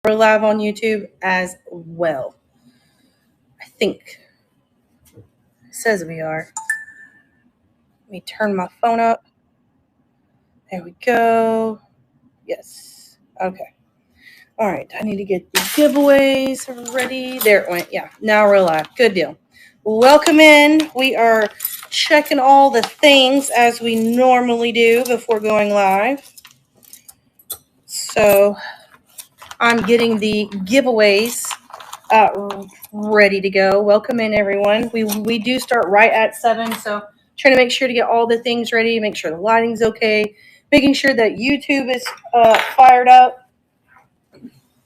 We're live on YouTube as well. I think it says we are. Let me turn my phone up. There we go. Yes. Okay. All right. I need to get the giveaways ready. There it went. Yeah. Now we're live. Good deal. Welcome in. We are checking all the things as we normally do before going live. So I'm getting the giveaways ready to go. Welcome in, everyone. We do start right at 7, so trying to make sure to get all the things ready, make sure the lighting's okay, making sure that YouTube is fired up,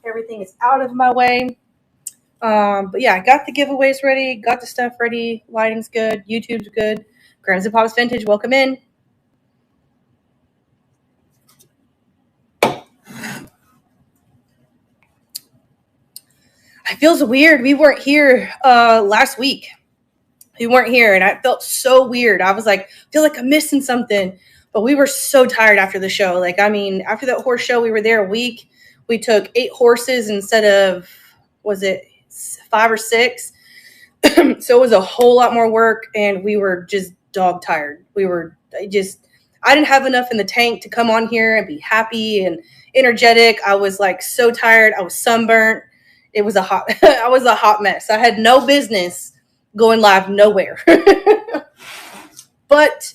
everything is out of my way. But yeah, I got the giveaways ready, got the stuff ready, lighting's good, YouTube's good. Grams and Pops Vintage, welcome in. It feels weird. We weren't here last week. We weren't here, and I felt so weird. I was like, I feel like I'm missing something. But we were so tired after the show. Like, I mean, after that horse show, we were there a week. We took 8 horses instead of, was it 5 or 6? So it was a whole lot more work, and we were just dog tired. I didn't have enough in the tank to come on here and be happy and energetic. I was like so tired. I was sunburnt. It was I was a hot mess. I had no business going live nowhere. But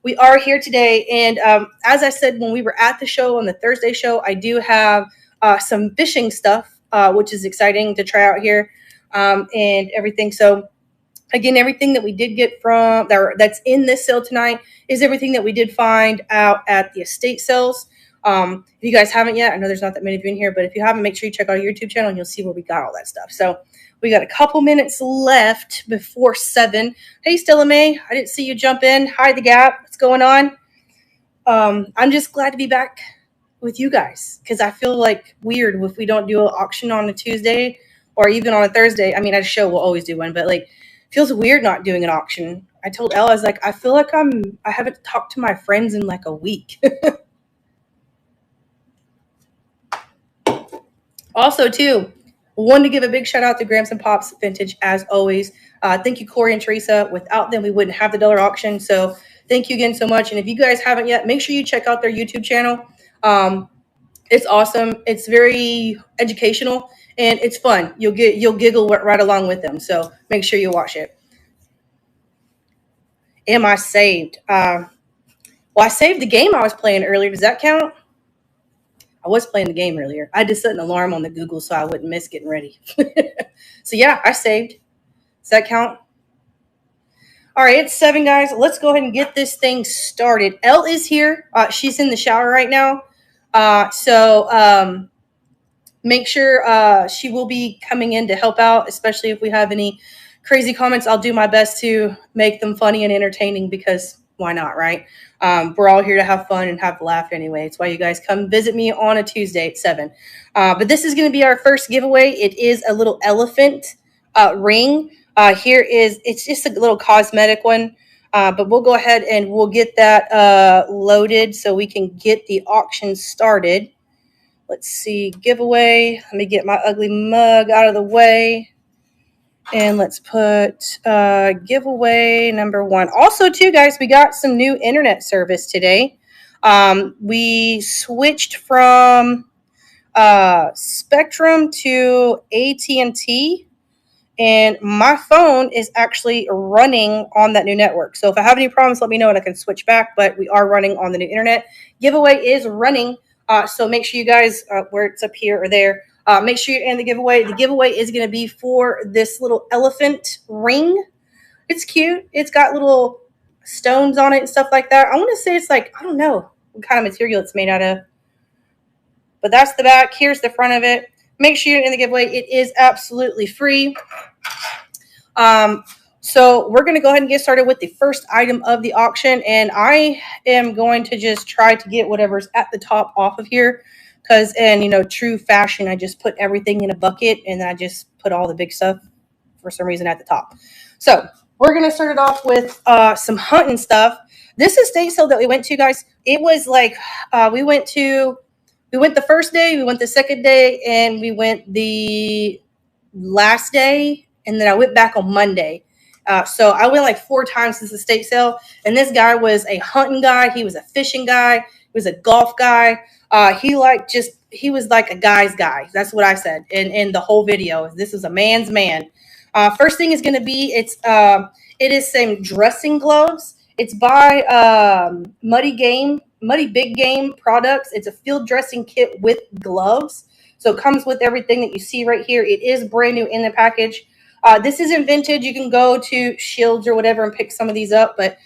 we are here today, and as I said when we were at the show on the Thursday show, I do have some fishing stuff, which is exciting to try out here, and everything. So again, everything that we did get from that's in this sale tonight is everything that we did find out at the estate sales. If you guys haven't yet, I know there's not that many of you in here, but if you haven't, make sure you check out our YouTube channel and you'll see where we got all that stuff. So we got a couple minutes left before 7. Hey, Stella May, I didn't see you jump in. Hi, The Gap. What's going on? I'm just glad to be back with you guys because I feel like weird if we don't do an auction on a Tuesday or even on a Thursday. I mean, at a show, we'll always do one, but like, it feels weird not doing an auction. I told Elle, I was like, I feel like I haven't talked to my friends in like a week. Also, too, wanted to give a big shout out to Grams and Pops Vintage as always. Thank you, Corey and Teresa. Without them, we wouldn't have the dollar auction. So thank you again so much. And if you guys haven't yet, make sure you check out their YouTube channel. It's awesome. It's very educational and it's fun. You'll giggle right along with them. So make sure you watch it. Am I saved? Well, I saved the game I was playing earlier. Does that count? I was playing the game earlier. I just set an alarm on the Google so I wouldn't miss getting ready. So yeah, I saved. Does that count? All right, it's 7, guys. Let's go ahead and get this thing started. Elle is here. She's in the shower right now. So make sure she will be coming in to help out, especially if we have any crazy comments. I'll do my best to make them funny and entertaining because why not, right? We're all here to have fun and have a laugh anyway. It's why you guys come visit me on a Tuesday at 7. But this is going to be our first giveaway. It is a little elephant ring. It's just a little cosmetic one. But we'll go ahead and we'll get that loaded so we can get the auction started. Let's see, giveaway. Let me get my ugly mug out of the way. And let's put giveaway number 1. Also, too, guys, we got some new internet service today. We switched from Spectrum to AT&T. And my phone is actually running on that new network. So if I have any problems, let me know and I can switch back. But we are running on the new internet. Giveaway is running. So make sure you guys, where it's up here or there, make sure you're in the giveaway. The giveaway is going to be for this little elephant ring. It's cute. It's got little stones on it and stuff like that. I want to say it's like, I don't know what kind of material it's made out of. But that's the back. Here's the front of it. Make sure you're in the giveaway. It is absolutely free. So we're going to go ahead and get started with the first item of the auction. And I am going to just try to get whatever's at the top off of here. Because in, true fashion, I just put everything in a bucket and I just put all the big stuff for some reason at the top. So we're going to start it off with some hunting stuff. This estate sale that we went to, guys, it was like we went to We went the first day, we went the second day, and we went the last day, and then I went back on Monday. So I went like 4 times since the state sale, and this guy was a hunting guy. He was a fishing guy. He was a golf guy. He was like a guy's guy. That's what I said in the whole video. This is a man's man. First thing is going to be it is some dressing gloves. It's by Muddy Big Game Products. It's a field dressing kit with gloves. So it comes with everything that you see right here. It is brand new in the package. This isn't vintage. You can go to Shields or whatever and pick some of these up, but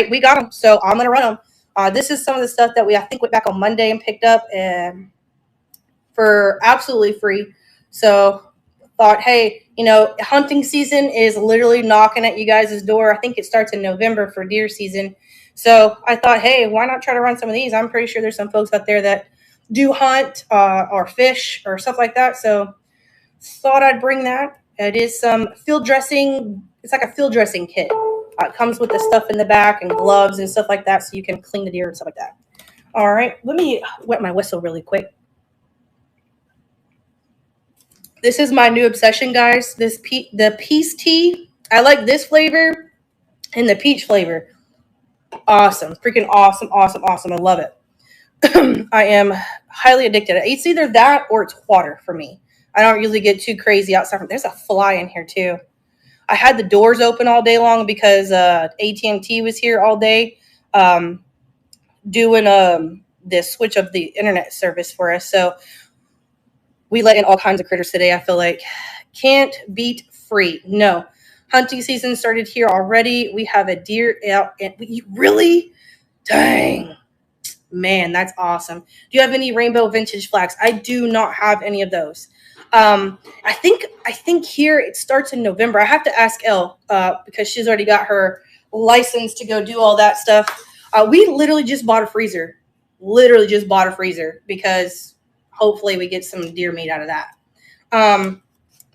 we got them, so I'm gonna run them. This is some of the stuff that I think went back on Monday and picked up and for absolutely free. So thought, hey, hunting season is literally knocking at you guys' door. I think it starts in November for deer season. So I thought, hey, why not try to run some of these? I'm pretty sure there's some folks out there that do hunt or fish or stuff like that. So thought I'd bring that. It is some field dressing. It's like a field dressing kit. It comes with the stuff in the back and gloves and stuff like that, so you can clean the deer and stuff like that. All right, let me wet my whistle really quick. This is my new obsession, guys. The Peace Tea. I like this flavor and the peach flavor. Awesome. Freaking awesome, awesome, awesome. I love it. I am highly addicted. It's either that or it's water for me. I don't usually get too crazy outside. There's a fly in here too. I had the doors open all day long because AT&T was here all day doing the switch of the internet service for us. So we let in all kinds of critters today. I feel like can't beat free. No. Hunting season started here already. We have a deer out. And really? Dang. Man, that's awesome. Do you have any rainbow vintage flags? I do not have any of those. I think here it starts in November. I have to ask Elle because she's already got her license to go do all that stuff. We literally just bought a freezer. Because hopefully we get some deer meat out of that.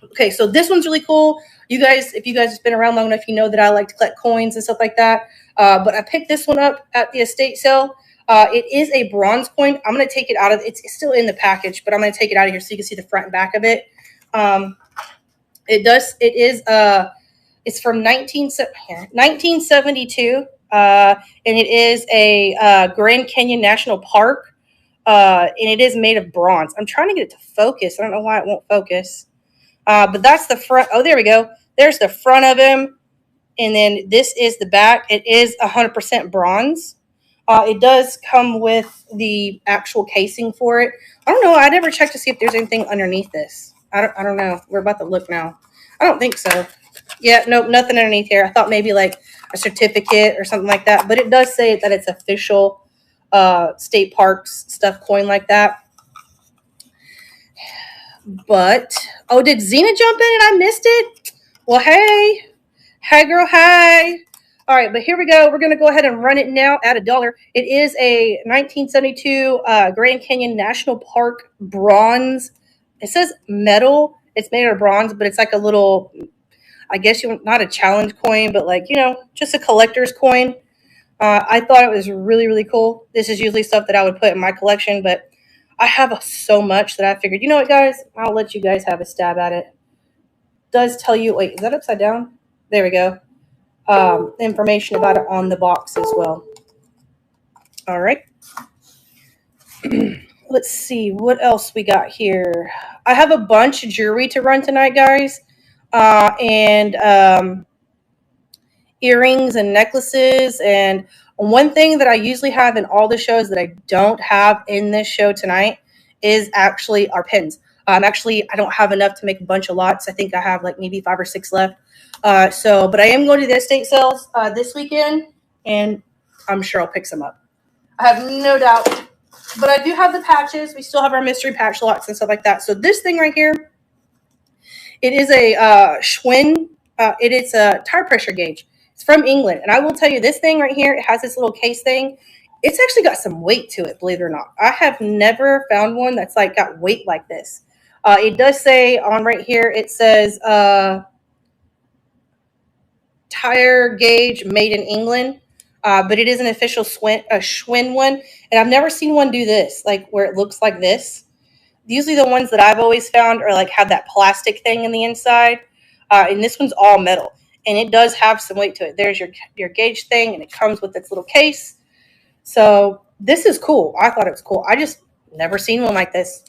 Okay, so this one's really cool. You guys, if you guys have been around long enough, you know that I like to collect coins and stuff like that. But I picked this one up at the estate sale. It is a bronze coin. I'm going to take it out of it's still in the package, but I'm going to take it out of here so you can see the front and back of it. It's from 1972. And it is a Grand Canyon National Park. And it is made of bronze. I'm trying to get it to focus. I don't know why it won't focus. But that's the front. Oh, there we go. There's the front of him. And then this is the back. It is 100% bronze. It does come with the actual casing for it. I don't know. I never checked to see if there's anything underneath this. I don't know. We're about to look now. I don't think so. Yeah, nope, nothing underneath here. I thought maybe like a certificate or something like that. But it does say that it's official state parks stuff coin like that. But, oh, did Xena jump in and I missed it? Well, hey. Hey, girl, hey. All right, but here we go. We're going to go ahead and run it now at $1. It is a 1972 Grand Canyon National Park bronze. It says metal. It's made out of bronze, but it's like a little, I guess not a challenge coin, but like, just a collector's coin. I thought it was really, really cool. This is usually stuff that I would put in my collection, but I have so much that I figured, you know what, guys? I'll let you guys have a stab at it. It does tell you, wait, is that upside down? There we go. Information about it on the box as well. All right. Let's see what else we got here. I have a bunch of jewelry to run tonight, guys. And earrings and necklaces. And one thing that I usually have in all the shows that I don't have in this show tonight is actually our pins. I don't have enough to make a bunch of lots. I think I have like maybe 5 or 6 left. But I am going to the estate sales this weekend, and I'm sure I'll pick some up. I have no doubt. But I do have the patches. We still have our mystery patch lots and stuff like that. So this thing right here, it is a Schwinn. It is a tire pressure gauge. It's from England. And I will tell you, this thing right here, it has this little case thing. It's actually got some weight to it, believe it or not. I have never found one that's like got weight like this. It does say on right here, it says tire gauge made in England. but it is an official Schwinn one, and I've never seen one do this, like where it looks like this. Usually the ones that I've always found are like have that plastic thing in the inside, and this one's all metal, and it does have some weight to it. There's your gauge thing, and it comes with its little case. So this is cool. I thought it was cool. I just never seen one like this.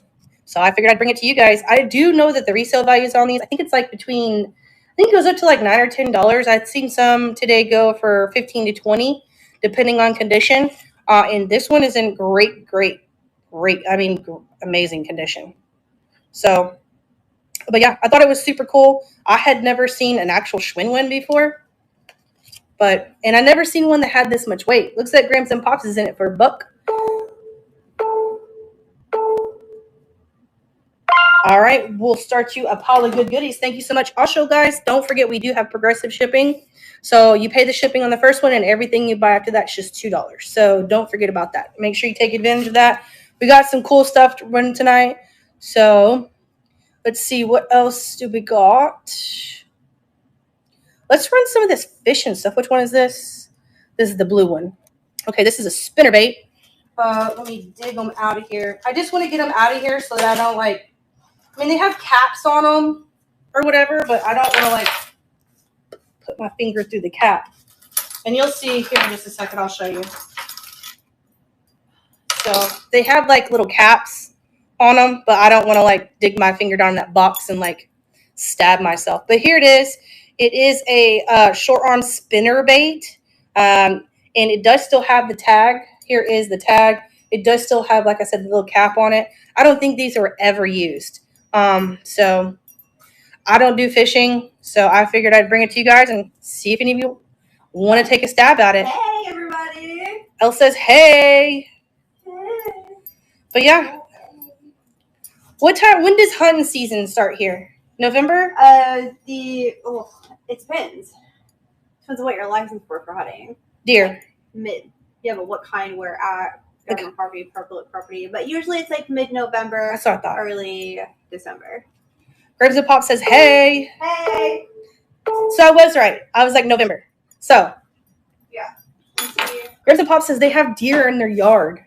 So I figured I'd bring it to you guys. I do know that the resale values on these, I think it's like between, I think it goes up to like $9 or $10. I'd seen some today go for 15 to 20, depending on condition. And this one is in great, amazing condition. So, but yeah, I thought it was super cool. I had never seen an actual Schwinn one before. And I never seen one that had this much weight. Looks like Grams and Pops is in it for $1. All right, we'll start you a pile of good goodies. Thank you so much. Also, guys, don't forget we do have progressive shipping. So you pay the shipping on the first one, and everything you buy after that's just $2. So don't forget about that. Make sure you take advantage of that. We got some cool stuff to run tonight. So let's see, what else do we got? Let's run some of this fishing stuff. Which one is this? This is the blue one. Okay, this is a spinnerbait. Let me dig them out of here. I just want to get them out of here so that I don't like, I mean, they have caps on them or whatever, but I don't want to like put my finger through the cap. And you'll see here in just a second, I'll show you. So they have like little caps on them, but I don't want to like dig my finger down in that box and like stab myself. But here it is. It is a short arm spinner bait. And it does still have the tag. Here is the tag. It does still have, like I said, the little cap on it. I don't think these were ever used. So I don't do fishing. So I figured I'd bring it to you guys and see if any of you want to take a stab at it. Hey, everybody. Elle says, hey. But yeah. What time? When does hunting season start here? November? It depends. Depends on what you're licensed for hunting. Deer. Mid. Yeah, but what kind we're at. Government property, public property. But usually it's like mid-November. That's what I thought. Early December. Grapes and Pop says, hey. Hey. So I was right. I was like November. So. Yeah. Grapes and Pop says they have deer in their yard.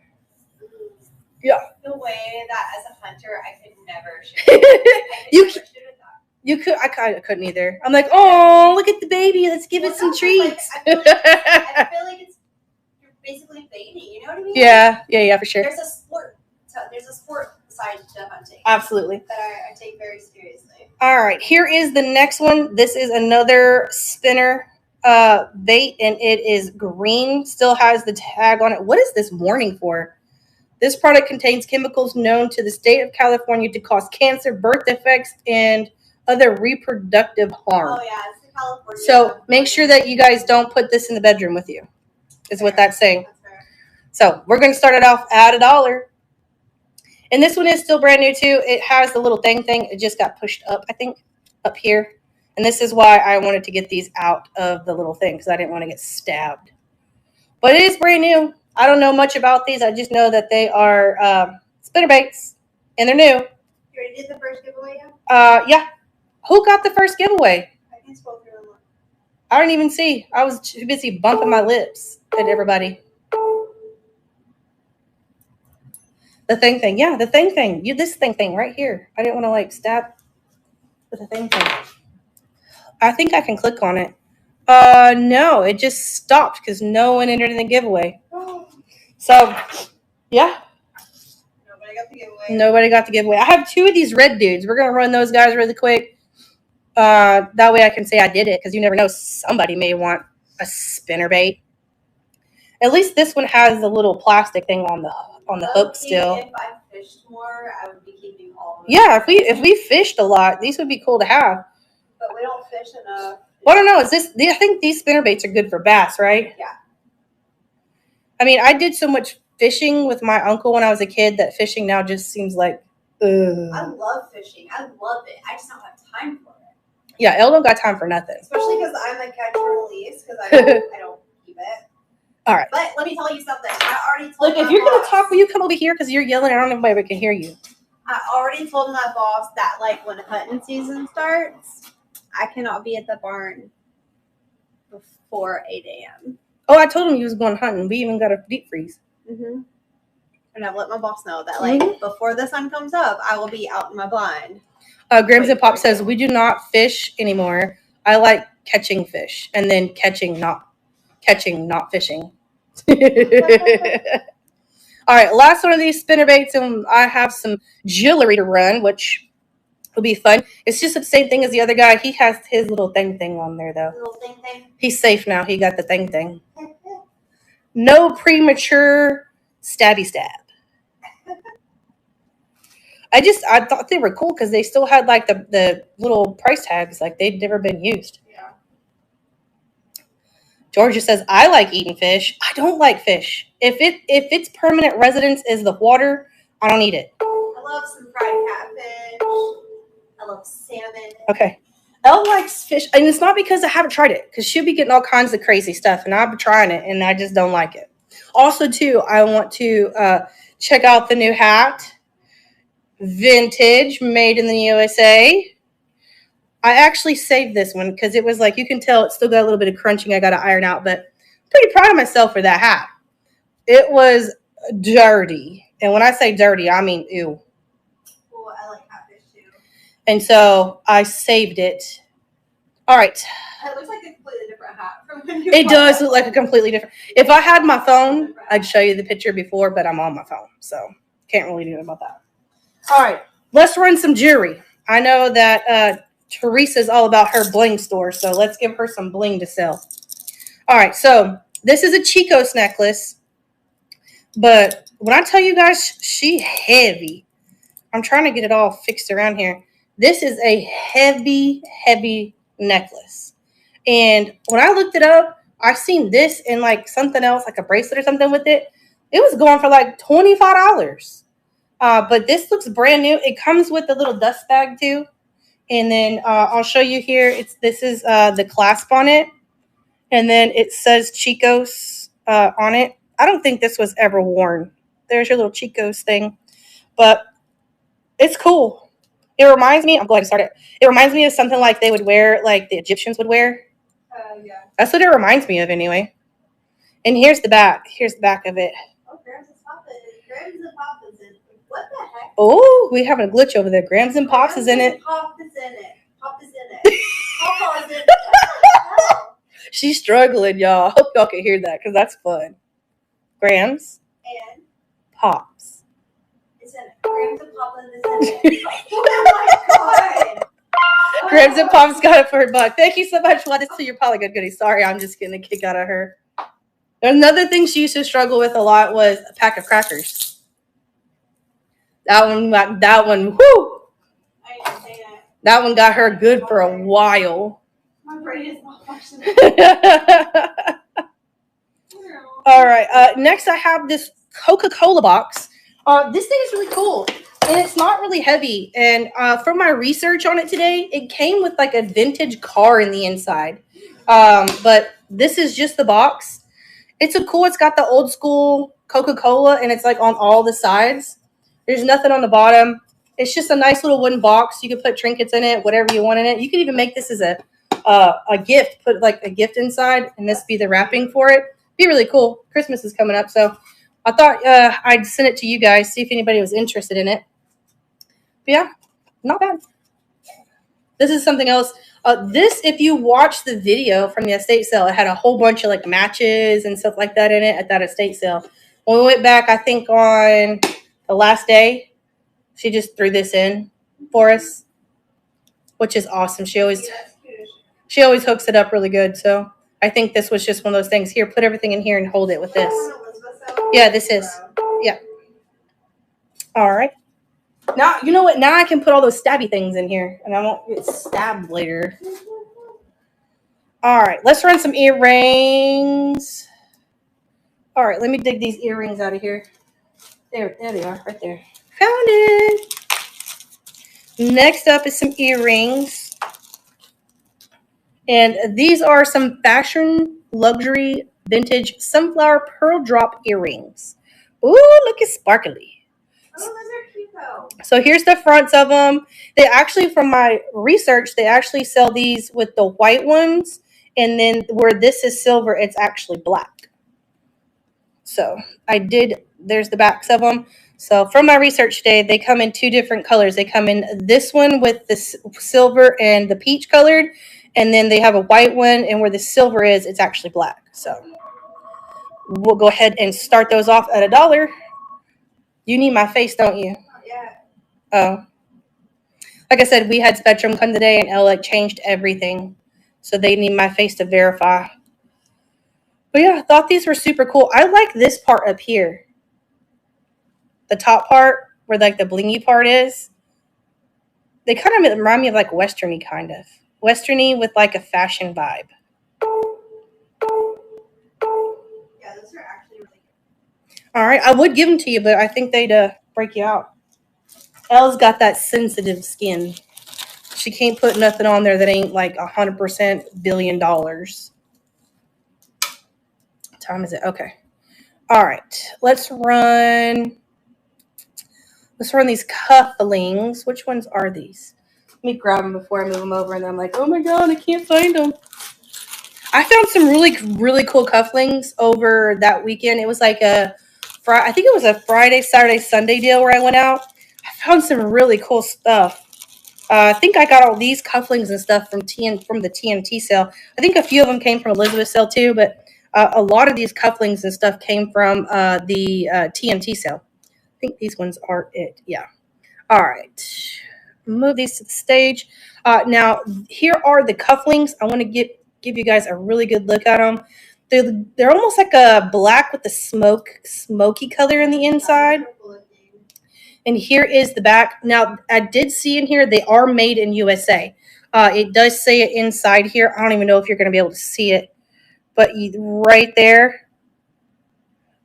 Yeah. The way that as a hunter, I could never shoot. You could. I kind of couldn't either. I'm like, oh, look at the baby. Let's give it some treats. I feel like it's you're basically baiting. You know what I mean? Yeah, for sure. There's a sport side to hunting. Absolutely. That I take very seriously. All right, here is the next one. This is another spinner bait, and it is green. Still has the tag on it. What is this warning for? This product contains chemicals known to the state of California to cause cancer, birth defects, and other reproductive harm. Oh, yeah, it's the California. So make sure that you guys don't put this in the bedroom with you, is what that's saying. That's fair. So we're going to start it off at $1. And this one is still brand new too. It has the little thing. It just got pushed up, I think, up here. And this is why I wanted to get these out of the little thing, because I didn't want to get stabbed. But it is brand new. I don't know much about these. I just know that they are spinner baits, and they're new. You already did the first giveaway yet? Yeah. Who got the first giveaway? I can scroll through them. I didn't even see. I was too busy bumping my lips at everybody. The thing. Yeah, the thing. This thing right here. I didn't want to like stab with the thing. I think I can click on it. No, it just stopped because no one entered in the giveaway. So, yeah. Nobody got the giveaway. I have 2 of these red dudes. We're going to run those guys really quick. That way I can say I did it, because you never know. Somebody may want a spinner bait. At least this one has the little plastic thing on the hook still. If I fished more, I would be keeping all of them. Yeah, if we fished a lot, these would be cool to have. But we don't fish enough. Well, I don't know. I think these spinner baits are good for bass, right? Yeah. I mean, I did so much fishing with my uncle when I was a kid that fishing now just seems like, I love fishing. I love it. I just don't have time for it. Yeah, Elle don't got time for nothing. Especially because I'm a catch and release, because I don't keep it. All right. But let me tell you something. I already told Look, if you're going to talk, will you come over here? Because you're yelling. I don't know if anybody can hear you. I already told my boss that, like, when hunting season starts, I cannot be at the barn before 8 a.m. Oh, I told him he was going hunting. We even got a deep freeze. Mm-hmm. And I've let my boss know that, like, before the sun comes up, I will be out in my blind. Grams and Pop says, we do not fish anymore. I like catching fish and then catching, not fishing. All right, last one of these spinnerbaits, and I have some jewelry to run, which will be fun. It's just the same thing as the other guy. He has his little thing on there, though. Little thing. He's safe now. He got the thing. No premature stabby stab. I thought they were cool because they still had like the little price tags, like they'd never been used. Yeah. Georgia says, I like eating fish. I don't like fish. If its permanent residence is the water, I don't eat it. I love some fried catfish. I love salmon. Okay. Elle likes fish, and it's not because I haven't tried it, because she'll be getting all kinds of crazy stuff, and I've been trying it, and I just don't like it. Also, too, I want to check out the new hat. Vintage, made in the USA. I actually saved this one because it was like, you can tell it's still got a little bit of crunching I got to iron out, but I'm pretty proud of myself for that hat. It was dirty. And when I say dirty, I mean ew. Well, I like catfish too. And so I saved it. All right. It looks like a completely different hat from when you It does look like a completely different. If I had my phone, I'd show you the picture before, but I'm on my phone, so can't really do anything about that. All right, let's run some jewelry. I know that Teresa's all about her bling store, so let's give her some bling to sell. All right, so this is a Chico's necklace, but when I tell you guys, she heavy. I'm trying to get it all fixed around here. This is a heavy, heavy necklace. And when I looked it up, I seen this in like something else, like a bracelet or something with it. It was going for like $25. But this looks brand new. It comes with a little dust bag too. And then I'll show you here. This is the clasp on it. And then it says Chico's on it. I don't think this was ever worn. There's your little Chico's thing. But it's cool. It reminds me, I'm glad to start it. It reminds me of something like they would wear, like the Egyptians would wear. Yeah. That's what it reminds me of anyway. And here's the back. Here's the back of it. Oh, Grams and Pops. Grams and Pops is in it. What the heck? Oh, we have a glitch over there. Grams and Pops is in it. Pop is in it. Pop is in it. Papa is in it. What the hell? She's struggling, y'all. I hope y'all can hear that because that's fun. Grams And Pops. it's in it. Grams and Papa is in it. Oh my god. Grams and Pops got it for her buck. Thank you so much. Let us to your Polygon goodie. Sorry, I'm just getting a kick out of her. Another thing she used to struggle with a lot was a pack of crackers. That one, whoo! I didn't say that. That one got her good for a while. My brain is not functioning. All right. Next, I have this Coca-Cola box. This thing is really cool, and it's not really heavy. And from my research on it today, it came with like a vintage car in the inside. But this is just the box. It's cool. It's got the old school Coca-Cola, and it's like on all the sides. There's nothing on the bottom. It's just a nice little wooden box. You can put trinkets in it, whatever you want in it. You can even make this as a gift. Put like a gift inside, and this be the wrapping for it. Be really cool. Christmas is coming up, so I thought I'd send it to you guys, see if anybody was interested in it. But yeah, not bad. This is something else. This, if you watch the video from the estate sale, it had a whole bunch of like matches and stuff like that in it at that estate sale. When we went back, I think on the last day, she just threw this in for us, which is awesome. She always hooks it up really good. So I think this was just one of those things. Here, put everything in here and hold it with this. Yeah, this is. Yeah. All right. Now, you know what? Now I can put all those stabby things in here, and I won't get stabbed later. All right. Let's run some earrings. All right. Let me dig these earrings out of here. There they are, right there. Found it. Next up is some earrings. And these are some fashion, luxury, vintage sunflower pearl drop earrings. Ooh, look at sparkly. Oh, those are cute though. So here's the fronts of them. They actually, from my research, they actually sell these with the white ones. And then where this is silver, it's actually black. So there's the backs of them. So from my research today, they come in 2 different colors. They come in this one with the silver and the peach colored, and then they have a white one, and where the silver is, it's actually black. So we'll go ahead and start those off at $1. You need my face, don't you? Yeah. Oh. Like I said, we had Spectrum come today, and Ella changed everything. So they need my face to verify. But yeah, I thought these were super cool. I like this part up here. The top part, where like the blingy part is. They kind of remind me of like Westerny kind of. Westerny with like a fashion vibe. Yeah, those are actually really good. All right, I would give them to you, but I think they'd break you out. Elle's got that sensitive skin. She can't put nothing on there that ain't like 100% $1 billion. What time is it? Okay. All right, let's run these cufflings. Which ones are these? Let me grab them before I move them over, and then I'm like, oh my god, I can't find them. I found some really, really cool cufflings over that weekend. It was like I think it was a Friday, Saturday, Sunday deal where I went out. I found some really cool stuff. I think I got all these cufflings and stuff from the TNT sale. I think a few of them came from Elizabeth's sale too, but a lot of these cufflings and stuff came from the TNT sale. I think these ones are it. Yeah. All right. Move these to the stage. Now, here are the cufflings. I want to give you guys a really good look at them. They're almost like a black with the smoky color in the inside. And here is the back. Now, I did see in here they are made in USA. It does say it inside here. I don't even know if you're going to be able to see it. But right there,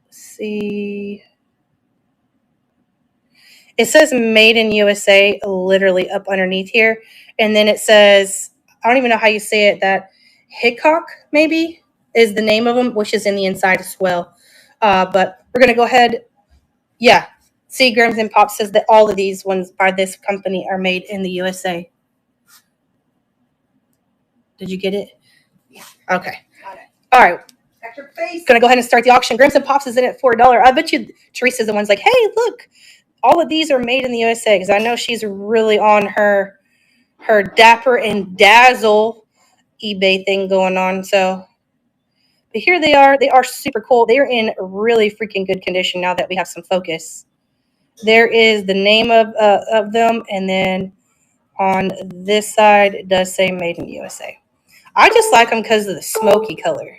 see, it says made in USA literally up underneath here. And then it says, I don't even know how you say it, that Hickok maybe is the name of them, which is in the inside as well. But we're going to go ahead. Yeah. See, Grams and Pops says that all of these ones by this company are made in the USA. Did you get it? Yeah. Okay. Got it. All right. Back your face. Gonna go ahead and start the auction. Grams and Pops is in it for $1. I bet you Teresa's the one's like, hey, look, all of these are made in the USA, because I know she's really on her Dapper and Dazzle eBay thing going on. So, but here they are. They are super cool. They are in really freaking good condition now that we have some focus. There is the name of them, and then on this side it does say made in USA. I just like them because of the smoky color.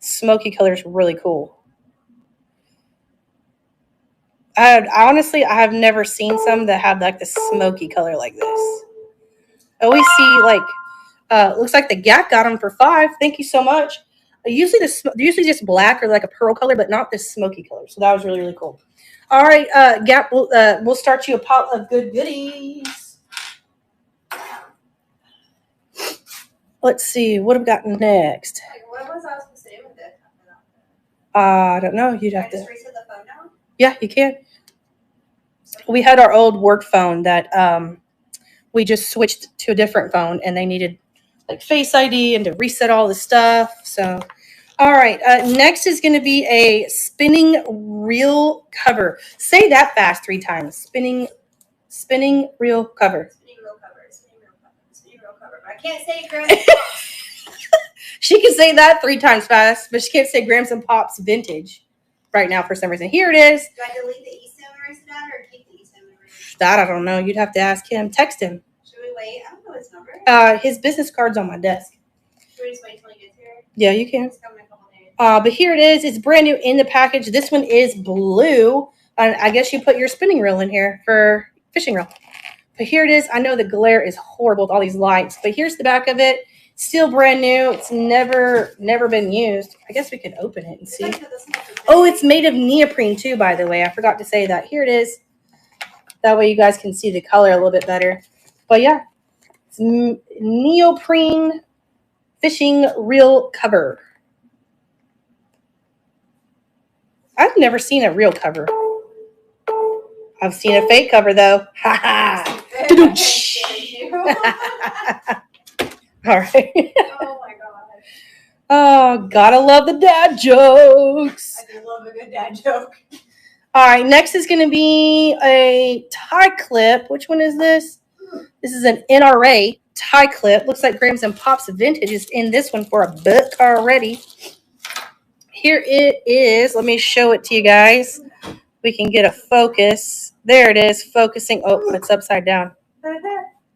Smoky color is really cool. I have never seen some that have like the smoky color like this. I always see like looks like the Gap got them for $5. Thank you so much. Usually they're usually just black or like a pearl color, but not this smoky color. So that was really, really cool. All right, Gap, we'll start you a pot of good goodies. Let's see, what have we got next? What was I supposed to do with it? I don't know. You'd have Can I to. just reset the phone now? Yeah, you can. We had our old work phone that we just switched to a different phone, and they needed like Face ID and to reset all the stuff. So, all right. Next is going to be a spinning reel cover. Say that fast 3 times. Spinning reel cover. Spinning reel cover. Spinning reel cover. Spinning reel cover. But I can't say Grams and Pops. She can say that 3 times fast, but she can't say Grams and Pops vintage right now for some reason. Here it is. Do I delete the eSIM and erase it out, or keep the eSIM and erase it out? That I don't know. You'd have to ask him. Text him. Should we wait? I don't know his number. His business card's on my desk. Should we just wait till he gets here? Yeah, you can. It's coming in a couple days. But here it is. It's brand new in the package. This one is blue. I guess you put your spinning reel in here for fishing reel. But here it is. I know the glare is horrible with all these lights, but here's the back of it. Still brand new. It's never been used. I guess we could open it and see. Oh, it's made of neoprene too, by the way. I forgot to say that. Here it is. That way you guys can see the color a little bit better. But yeah, it's neoprene fishing reel cover. I've never seen a real cover. I've seen a fake cover though. Ha ha. All right. Oh my god. Oh, gotta love the dad jokes. I do love a good dad joke. All right, next is going to be a tie clip. Which one is this? This is an NRA tie clip. Looks like Grams and Pops Vintage is in this one for a book already. Here it is. Let me show it to you guys. We can get a focus. There it is, focusing. Oh, it's upside down.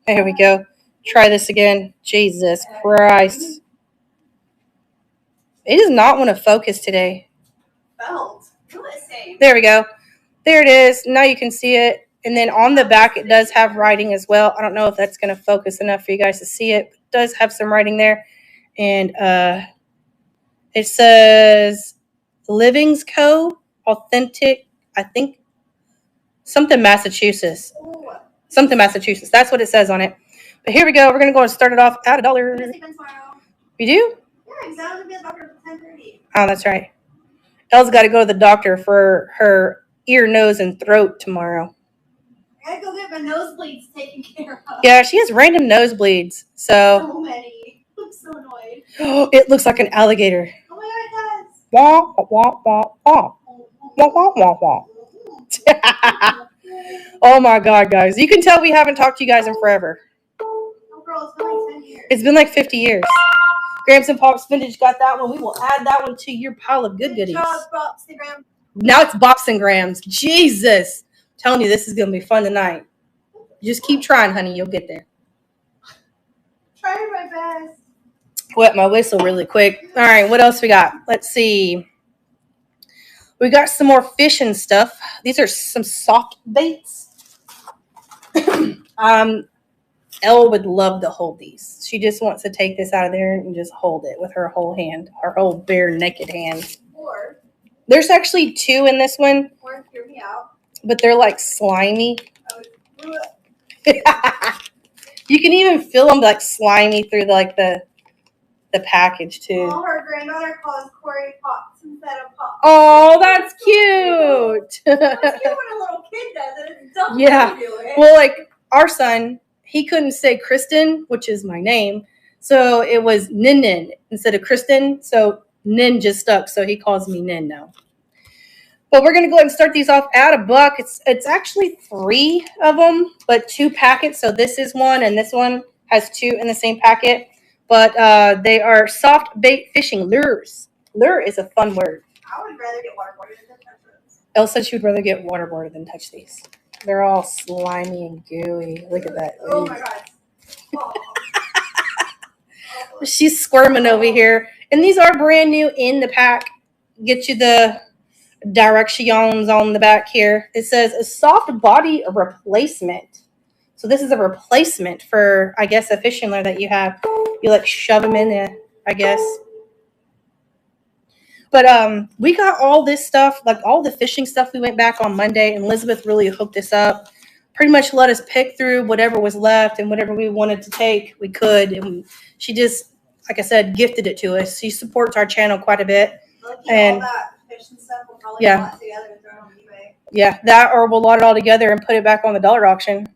There we go. Try this again. Jesus Christ. It does not want to focus today. Felt. Same. There we go. There it is. Now you can see it. And then on the back, it does have writing as well. I don't know if that's going to focus enough for you guys to see it. But it does have some writing there. And it says Livings Co. Authentic, I think, something Massachusetts. Ooh. Something Massachusetts. That's what it says on it. But here we go. We're going to go and start it off at $1. You do? Yeah, because I was going to be a doctor at 10:30. Oh, that's right. Elle's got to go to the doctor for her ear, nose, and throat tomorrow. I gotta go get my nosebleeds taken care of. Yeah, she has random nosebleeds. So So many. I'm so annoyed. it looks like an alligator. Oh my god, it does. Wah, wah, wah, wah. Wah, wah, wah, wah. Oh my God, guys. You can tell we haven't talked to you guys in forever. Oh, girl, it's been like 10 years. It's been like 50 years. Grams and Pops Vintage got that one. We will add that one to your pile of good goodies. Good job, Instagram. Now it's Bops and Grams. Jesus. I'm telling you, this is going to be fun tonight. Just keep trying, honey. You'll get there. Trying my best. Wet my whistle really quick. All right, what else we got? Let's see. We got some more fishing stuff. These are some soft baits. Elle would love to hold these. She just wants to take this out of there and just hold it with her whole hand, her whole bare naked hand. Or There's actually two in this one, hear me out. but they're like slimy. Ugh. You can even feel them like slimy through the package too. Well, her granddaughter calls Corey Pops instead of Pops. Oh, that's cute. That's cute when a little kid does it. It's dumb Yeah. when you do it. Well, like our son, he couldn't say Kristen, which is my name. So it was Nin Nin instead of Kristen. So Nin just stuck. So he calls me Nin now. But we're going to go ahead and start these off at $1. It's actually 3 of them, but 2 packets. So this is one and this one has 2 in the same packet. But they are soft bait fishing lures. Lure is a fun word. I would rather get waterboarded than touch those. Elle said she would rather get waterboarded than touch these. They're all slimy and gooey. Look at that. Oh my god. Oh. She's squirming over here. And these are brand new in the pack. Get you the directions on the back here. It says a soft body replacement. So this is a replacement for, I guess, a fishing lure that you have. You like shove them in there, I guess. But we got all this stuff, like all the fishing stuff. We went back on Monday, and Elizabeth really hooked us up. Pretty much let us pick through whatever was left, and whatever we wanted to take, we could. And she just, like I said, gifted it to us. She supports our channel quite a bit. And all that fishing stuff will probably yeah. put together and throw it on eBay. Yeah, that or we'll lot it all together and put it back on the dollar auction.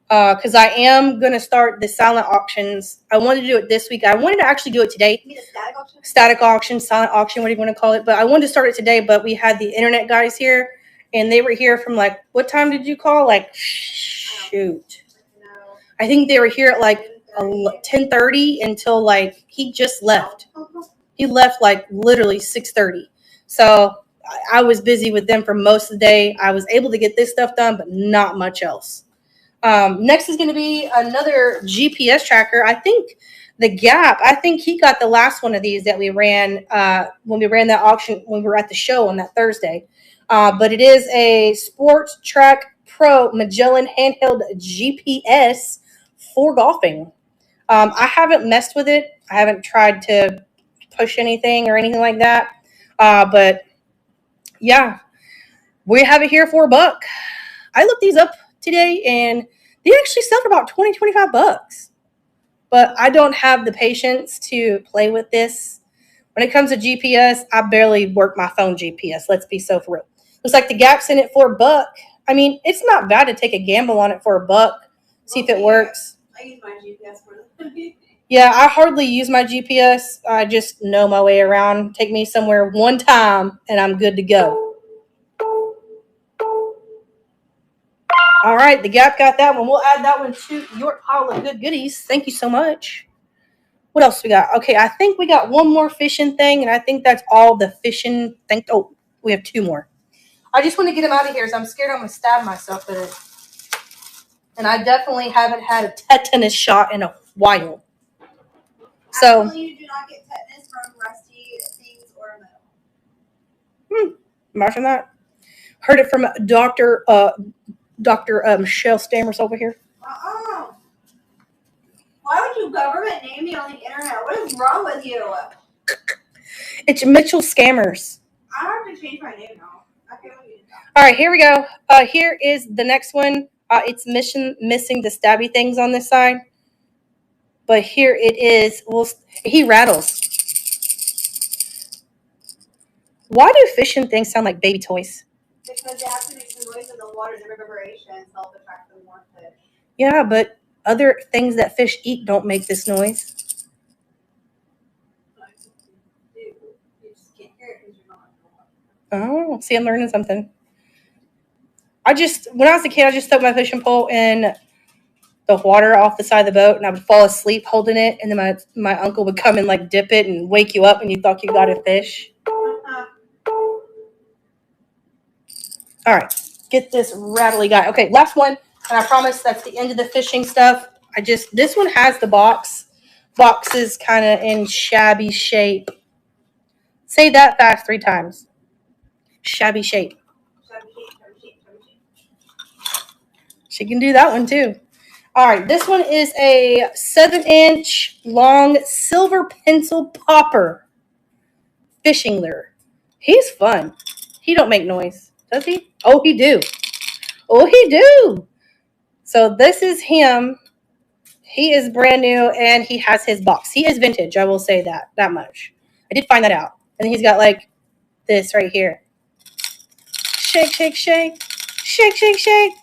Because I am going to start the silent auctions. I wanted to do it this week. I wanted to actually do it today. You mean a static auction? Static auction, silent auction, whatever you want to call it. But I wanted to start it today, but we had the internet guys here, and they were here from like, what time did you call? Like, shoot. No. I think they were here at like 10:30 until like, he just left. He left like literally 6:30. So I was busy with them for most of the day. I was able to get this stuff done, but not much else. Next is going to be another GPS tracker. I think the Gap, I think he got the last one of these that we ran when we ran that auction when we were at the show on that Thursday. But it is a Sports Track Pro Magellan handheld GPS for golfing. I haven't messed with it. I haven't tried to push anything or anything like that. But yeah, we have it here for $1. I looked these up today, and they actually sell for about $20-25. But I don't have the patience to play with this. When it comes to GPS, I barely work my phone GPS. Let's be so for real. Looks like the Gap's in it for $1. I mean, it's not bad to take a gamble on it for $1. See if it works. I use my GPS for the Yeah, I hardly use my GPS. I just know my way around. Take me somewhere one time and I'm good to go. All right, the Gap got that one. We'll add that one to your pile of good goodies. Thank you so much. What else we got? Okay, I think we got one more fishing thing, and I think that's all the fishing thing. Oh, we have two more. I just want to get them out of here, so I'm scared I'm going to stab myself with it. And I definitely haven't had a tetanus shot in a while. So, actually, you do not get tetanus from rusty things or metal. imagine that. Heard it from Dr. Michelle Stammers over here. Why would you government name me on the internet? What is wrong with you? It's Mitchell Scammers. I have to change my name now. Okay, all right, here we go. Here is the next one. It's missing the stabby things on this side. But here it is. Well, he rattles. Why do fishing things sound like baby toys? Because they have to make some noise in the water. The vibration helps attract the more fish. Yeah, but other things that fish eat don't make this noise. You just can't hear it because you're not. Oh, see, I'm learning something. When I was a kid, I just stuck my fishing pole in the water off the side of the boat, and I would fall asleep holding it, and then my uncle would come and like dip it and wake you up, and you thought you got a fish. All right, get this rattly guy. Okay, last one, and I promise that's the end of the fishing stuff. This one has the box. Box is kind of in shabby shape. Say that fast 3 times. Shabby shape. She can do that one too. All right, this one is a 7-inch long silver pencil popper fishing lure. He's fun. He don't make noise, does he? Oh, he do. Oh, he do. So this is him. He is brand new, and he has his box. He is vintage, I will say that much. I did find that out. And he's got like this right here. Shake, shake, shake. Shake, shake, shake.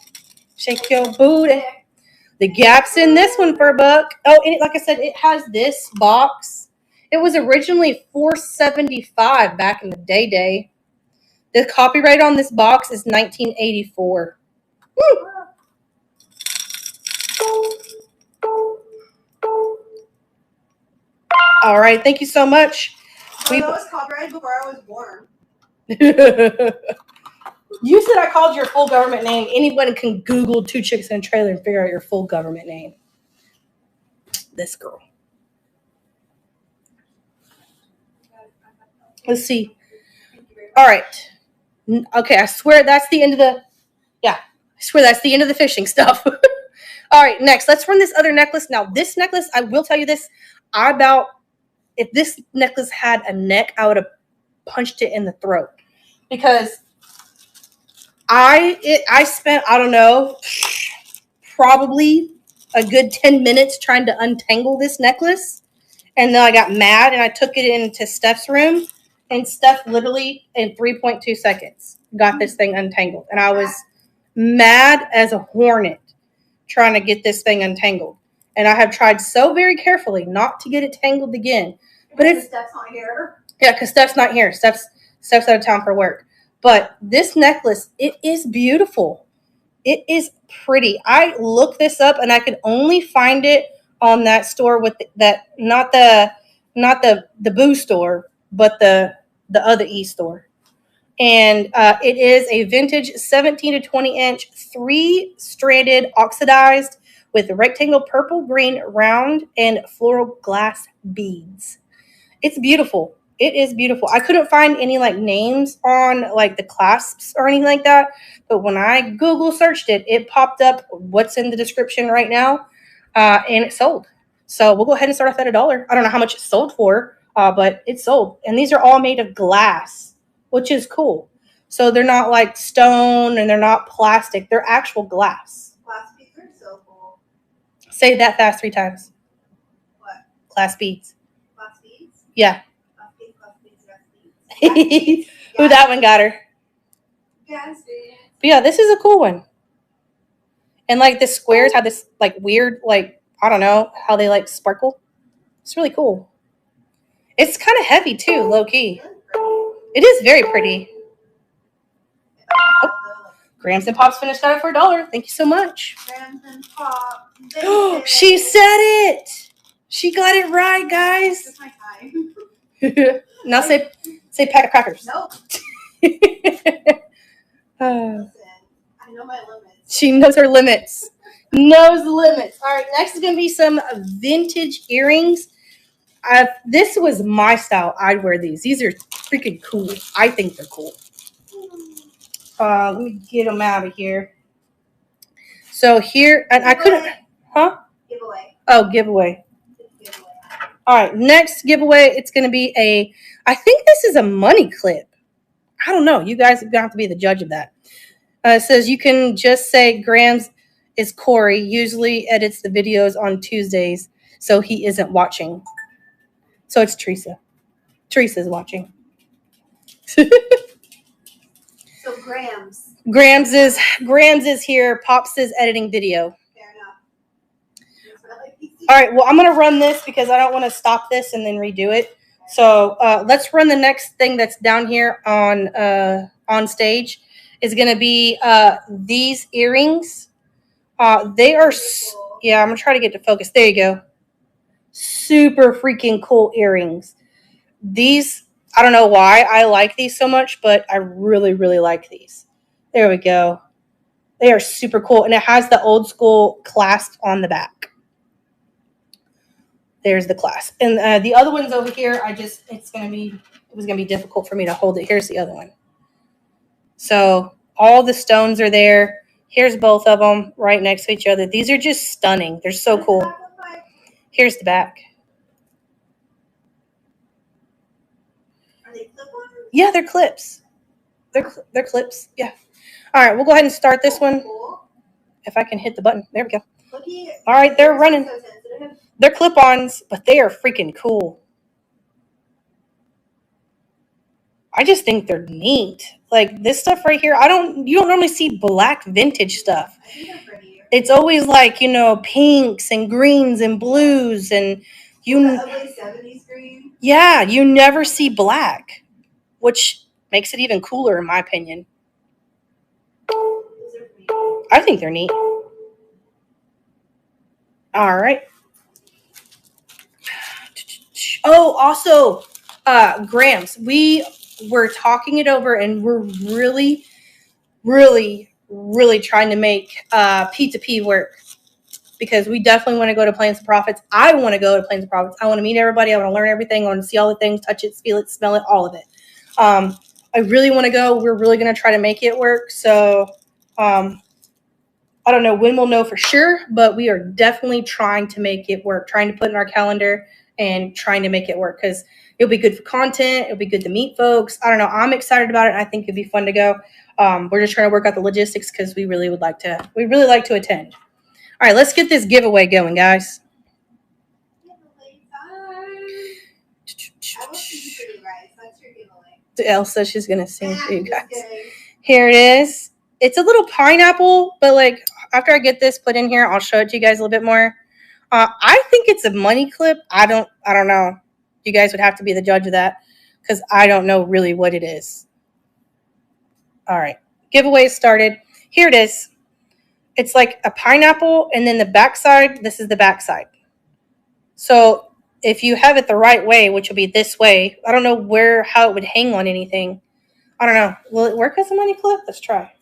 Shake your booty. The Gap's in this one for $1. Oh, and like I said, it has this box. It was originally $4.75 back in the day. The copyright on this box is 1984. Woo! All right, thank you so much. That was copyrighted before I was born. You said I called your full government name. Anyone can Google 2 chicks in a trailer and figure out your full government name. This girl. Let's see. All right. Okay, I swear that's the end of the... Yeah, I swear that's the end of the fishing stuff. All right, next. Let's run this other necklace. Now, this necklace, I will tell you this. If this necklace had a neck, I would have punched it in the throat. Because I spent, I don't know, probably a good 10 minutes trying to untangle this necklace. And then I got mad and I took it into Steph's room. And Steph literally in 3.2 seconds got this thing untangled. And I was mad as a hornet trying to get this thing untangled. And I have tried so very carefully not to get it tangled again. But Steph's not here. Yeah, because Steph's not here. Steph's out of town for work. But this necklace, it is beautiful. It is pretty. I looked this up and I could only find it on that store with that, not the Boo store, but the other E store. And it is a vintage 17 to 20 inch 3-stranded oxidized with rectangle purple, green, round, and floral glass beads. It's beautiful. It is beautiful. I couldn't find any like names on like the clasps or anything like that. But when I Google searched it, it popped up what's in the description right now. And it sold. So we'll go ahead and start off at $1. I don't know how much it sold for, but it sold. And these are all made of glass, which is cool. So they're not like stone and they're not plastic. They're actual glass. Glass beads are so cool. Say that fast 3 times. What? Glass beads. Glass beads? Yeah. Glass beads, glass beads, glass beads. Ooh, that one got her. Gas beads. But yeah, this is a cool one. And like the squares have this like weird, like, I don't know how they like sparkle. It's really cool. It's kind of heavy too, low key. It is very pretty. Oh, Grams and Pops finished got it for $1. Thank you so much. Grams and Pop. She said it. She got it right, guys. It's my time. Now say pack of crackers. Nope. Uh, I know my limits. She knows her limits. Knows the limits. All right, next is going to be some vintage earrings. This was my style. I'd wear these. These are freaking cool. I think they're cool. Let me get them out of here. So here, and I couldn't, huh? Giveaway. Oh, giveaway. Giveaway. All right, next giveaway, it's going to be I think this is a money clip. I don't know. You guys are going to have to be the judge of that. It says you can just say Grams is Corey, usually edits the videos on Tuesdays, so he isn't watching. So it's Teresa. Teresa's watching. So Grams. Grams is here. Pops is editing video. Fair enough. All right, well, I'm going to run this because I don't want to stop this and then redo it. So let's run the next thing that's down here on stage. Is going to be these earrings. They are, yeah, I'm going to try to get to focus. There you go. Super freaking cool earrings. These, I don't know why I like these so much, but I really, really like these. There we go. They are super cool. And it has the old school clasp on the back. There's the clasp. And the other ones over here, it was going to be difficult for me to hold it. Here's the other one. So all the stones are there. Here's both of them right next to each other. These are just stunning. They're so cool. Here's the back. Are they clip-ons? Yeah, they're clips. They're clips. Yeah. All right, we'll go ahead and start this one. Cool. If I can hit the button. There we go. Looky, All right, they're running. So sensitive. They're clip-ons, but they are freaking cool. I just think they're neat. Like this stuff right here, you don't normally see black vintage stuff. I think they're pretty. It's always like, pinks and greens and blues and The ugly 70s green. yeah, you never see black, which makes it even cooler in my opinion. Those are pretty. I think they're neat. All right. Oh, also, Grams, we were talking it over and we're really, really, really trying to make P2P work because we definitely want to go to Plains of Profits. I want to go to Plains of Profits. I want to meet everybody. I want to learn everything. I want to see all the things, touch it, feel it, smell it, all of it. I really want to go. We're really going to try to make it work. So I don't know when we'll know for sure, but we are definitely trying to make it work, trying to put in our calendar and trying to make it work because it'll be good for content. It'll be good to meet folks. I don't know. I'm excited about it. I think it'd be fun to go. We're just trying to work out the logistics because we really like to attend. All right, let's get this giveaway going, guys. I will sing for you guys. That's your giveaway. Elsa, she's going to sing for you guys. Just kidding. Here it is. It's a little pineapple, but like after I get this put in here, I'll show it to you guys a little bit more. I think it's a money clip. I don't know. You guys would have to be the judge of that because I don't know really what it is. All right. Giveaway started. Here it is. It's like a pineapple and then the backside, this is the backside. So if you have it the right way, which will be this way, I don't know how it would hang on anything. I don't know. Will it work as a money clip? Let's try.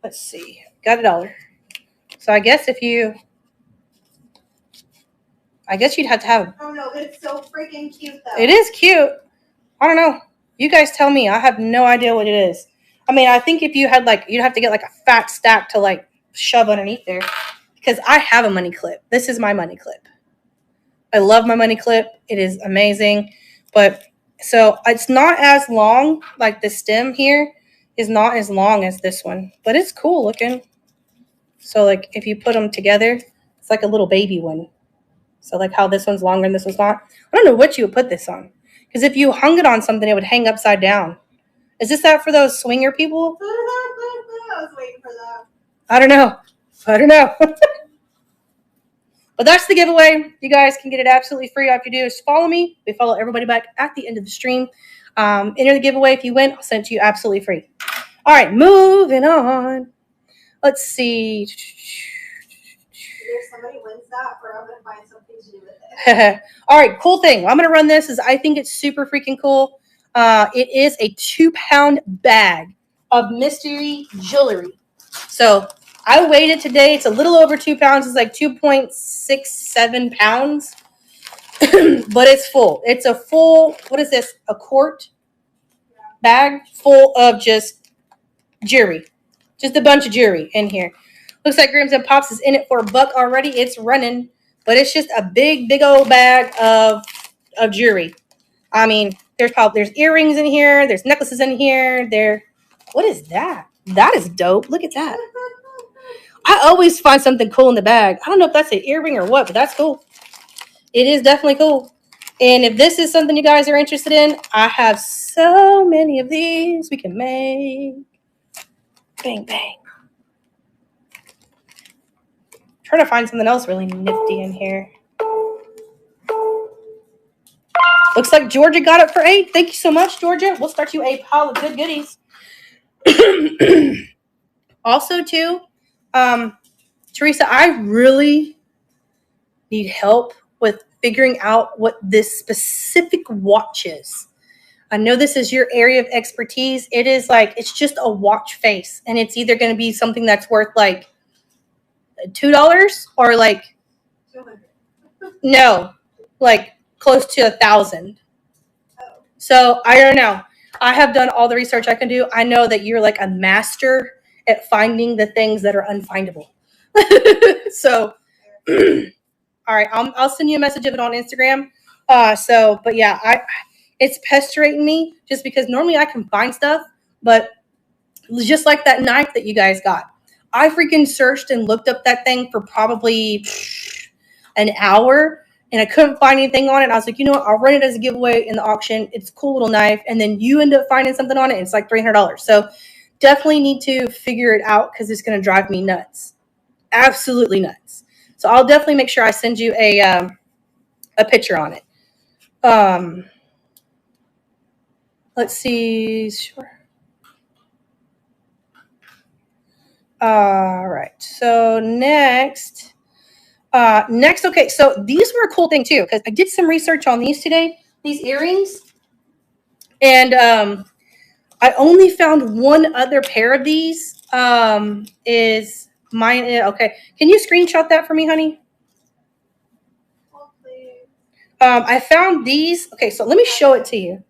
Let's see. Got $1. So I guess you'd have to have. Oh no, but it's so freaking cute though. It is cute. I don't know. You guys tell me. I have no idea what it is. I mean, I think if you had you'd have to get a fat stack to shove underneath there because I have a money clip. This is my money clip. I love my money clip. It is amazing. But so it's not as long, like the stem here is not as long as this one, but it's cool looking. So if you put them together, it's like a little baby one. So how this one's longer and this one's not. I don't know what you would put this on. Because if you hung it on something, it would hang upside down. Is this that for those swinger people? I was waiting for that. I don't know. But that's the giveaway. You guys can get it absolutely free. All you have to do is follow me. We follow everybody back at the end of the stream. Enter the giveaway. If you win, I'll send it to you absolutely free. All right, moving on. Let's see. If somebody wins that, or I'm going to find something to do with it. All right, cool thing. I'm going to run this as I think it's super freaking cool. It is a 2-pound bag of mystery jewelry. So I weighed it today. It's a little over 2 pounds. It's like 2.67 pounds. But it's full. It's a full, what is this? A quart bag full of just jewelry. Just a bunch of jewelry in here. Looks like Grams and Pops is in it for $1 already. It's running. But it's just a big old bag of jewelry. I mean, there's earrings in here. There's necklaces in here. What is that? That is dope. Look at that. I always find something cool in the bag. I don't know if that's an earring or what, but that's cool. It is definitely cool. And if this is something you guys are interested in, I have so many of these we can make. Bang, bang. Trying to find something else really nifty in here. Looks like Georgia got it for 8. Thank you so much, Georgia. We'll start you a pile of good goodies. Also, too, Teresa, I really need help with figuring out what this specific watch is. I know this is your area of expertise. It is like, it's just a watch face, and it's either going to be something that's worth like $2 or like, 200. no, like close to 1,000. Oh. So I don't know. I have done all the research I can do. I know that you're like a master at finding the things that are unfindable. So, all right, I'll send you a message of it on Instagram. But yeah, it's pestering me just because normally I can find stuff, but just like that knife that you guys got, I freaking searched and looked up that thing for probably an hour, and I couldn't find anything on it. And I was like, you know what? I'll run it as a giveaway in the auction. It's a cool little knife, and then you end up finding something on it, and it's like $300. So definitely need to figure it out because it's going to drive me nuts, absolutely nuts. So I'll definitely make sure I send you a picture on it. Let's see. Sure. All right. So next, okay. So these were a cool thing too, because I did some research on these today, these earrings. And I only found one other pair of these. Is mine. Okay. Can you screenshot that for me, honey? I found these. Okay. So let me show it to you.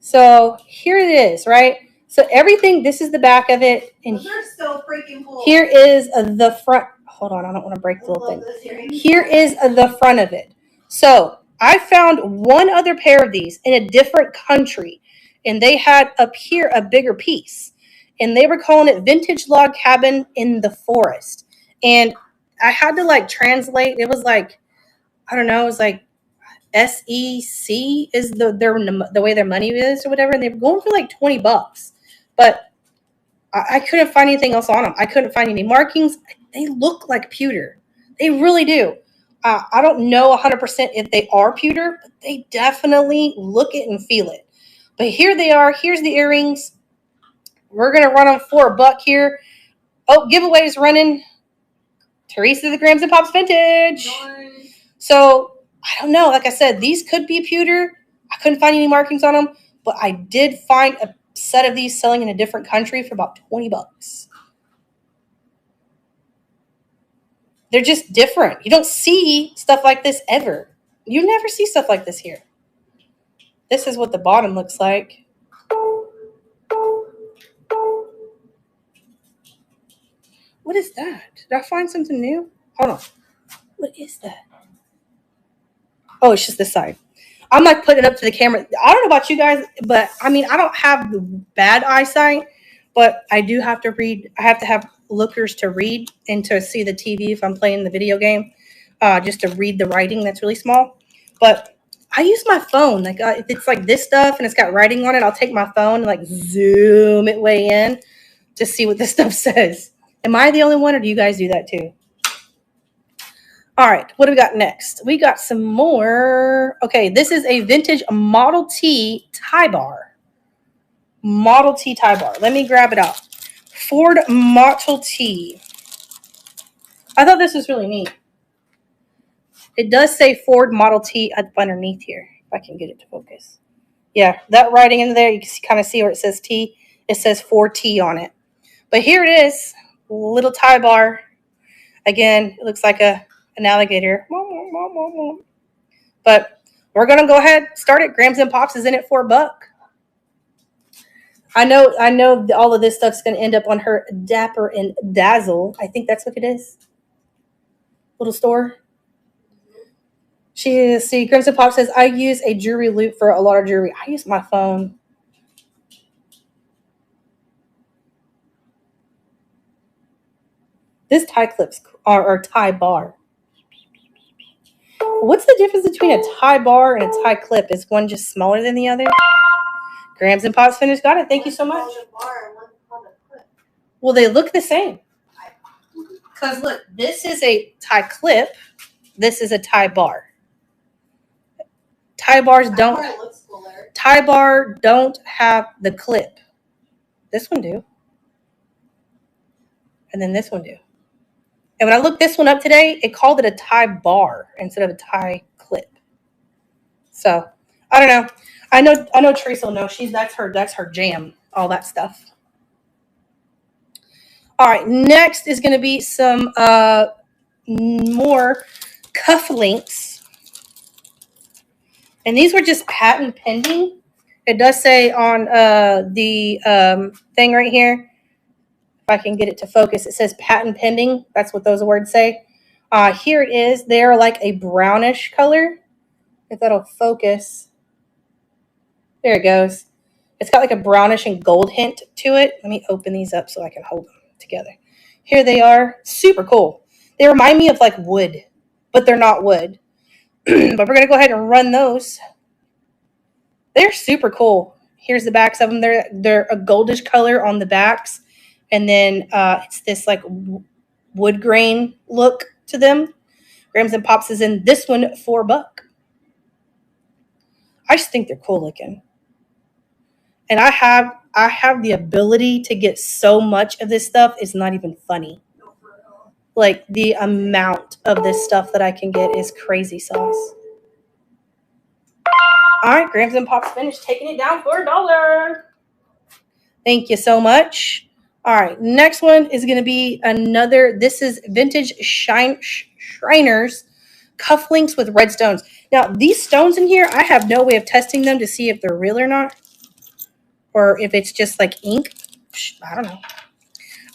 So here it is, right? So everything, this is the back of it. And those are so freaking cool. Here is the front. Hold on, I don't want to break the little thing. Here is the front of it. So I found one other pair of these in a different country, and they had up here a bigger piece, and they were calling it Vintage Log Cabin in the Forest. And I had to like translate. It was like, I don't know, it was like SEC is the way their money is or whatever, and they were going for like $20. But I couldn't find anything else on them. I couldn't find any markings. They look like pewter. They really do. I don't know 100% if they are pewter, but they definitely look it and feel it. But here they are. Here's the earrings. We're going to run them for $1 here. Oh, giveaway is running. Teresa the Grams and Pops Vintage. Nice. So I don't know. Like I said, these could be pewter. I couldn't find any markings on them, but I did find a set of these selling in a different country for about $20. They're just different. You don't see stuff like this ever. You never see stuff like this here. This is what the bottom looks like. What is that? Did I find something new? Hold on. What is that? Oh, it's just this side. I'm like putting it up to the camera. I don't know about you guys, but I mean, I don't have the bad eyesight, but I do have to read. I have to have lookers to read and to see the TV if I'm playing the video game, just to read the writing that's really small. But I use my phone. Like if it's like this stuff and it's got writing on it, I'll take my phone and like zoom it way in to see what this stuff says. Am I the only one, or do you guys do that too? All right, what do we got next? We got some more. Okay, this is a vintage Model T tie bar. Model T tie bar. Let me grab it out. Ford Model T. I thought this was really neat. It does say Ford Model T underneath here. If I can get it to focus. Yeah, that writing in there, you can kind of see where it says T. It says 4T on it. But here it is, little tie bar. Again, it looks like an alligator. But we're going to go ahead, start it. Grams and Pops is in it for $1. I know all of this stuff's going to end up on her Dapper and Dazzle. I think that's what it is. Little store. Grams and Pops says, I use a jewelry loop for a lot of jewelry. I use my phone. This tie clips or tie bar. What's the difference between a tie bar and a tie clip? Is one just smaller than the other? Grams and Pops finished. Got it. Thank you so much. Well, they look the same. Because look, this is a tie clip. This is a tie bar. Tie bars don't. Tie bar don't have the clip. This one do. And then this one do. And when I looked this one up today, it called it a tie bar instead of a tie clip. So I don't know. I know Teresa will know. That's her jam. All that stuff. All right. Next is going to be some more cufflinks, and these were just patent pending. It does say on the thing right here. I can get it to focus. It says patent pending. That's what those words say. Here it is. They're like a brownish color. If that'll focus. There it goes. It's got like a brownish and gold hint to it. Let me open these up so I can hold them together. Here they are. Super cool. They remind me of like wood, but they're not wood. But we're going to go ahead and run those. They're super cool. Here's the backs of them. They're a goldish color on the backs. And then it's this like wood grain look to them. Grams and Pops is in this one for $1. I just think they're cool looking. And I have the ability to get so much of this stuff. It's not even funny. Like the amount of this stuff that I can get is crazy sauce. All right, Grams and Pops finished taking it down for $1. Thank you so much. All right, next one is going to be another. This is vintage Shriners cufflinks with red stones. Now, these stones in here, I have no way of testing them to see if they're real or not. Or if it's just like ink.